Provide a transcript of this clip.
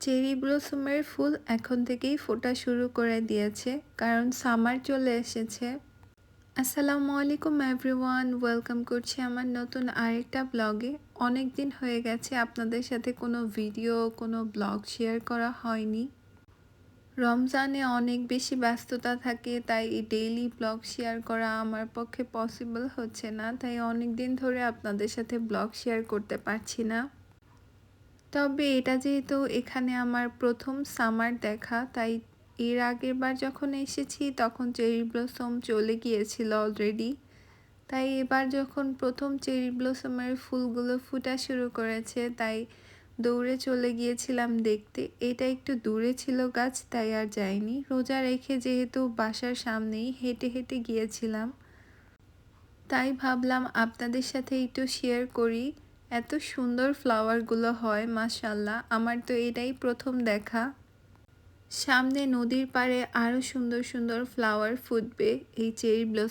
Cherry ব্লসমের ফুল এখন থেকেই ফোটা শুরু করে দিয়েছে, কারণ সামার চলে এসেছে। আসসালামু আলাইকুম এভরিওয়ান, ওয়েলকাম করছি আমার নতুন আরেকটা ব্লগে। অনেক দিন হয়ে গেছে আপনাদের সাথে কোনো ভিডিও, কোনো ব্লগ শেয়ার করা হয়নি। রমজানে অনেক বেশি ব্যস্ততা থাকে, তাই ডেইলি ব্লগ শেয়ার করা আমার পক্ষে পসিবল হচ্ছে না, তাই অনেক দিন ধরে আপনাদের সাথে ব্লগ শেয়ার করতে পারছি না। তবে এটা যেহেতু এখানে আমার প্রথম সামার দেখা, তাই এর আগের বার যখন এসেছি তখন চেরি ব্লসম চলে গিয়েছিল অলরেডি। তাই এবার যখন প্রথম চেরি ব্লসমের ফুলগুলো ফুটা শুরু করেছে, তাই দৌড়ে চলে গিয়েছিলাম দেখতে। এটা একটু দূরে ছিল গাছ, তাই আর যাইনি। রোজা রেখে যেহেতু বাসার সামনেই হেঁটে হেঁটে গিয়েছিলাম, তাই ভাবলাম আপনাদের সাথে একটু শেয়ার করি। এত সুন্দর ফ্লাওয়ারগুলো হয় মাশাআল্লাহ, আমার তো এটাই প্রথম দেখা। সামনে নদীর পাড়ে আরও সুন্দর সুন্দর ফ্লাওয়ার ফুটবে এই চেরি ব্লসম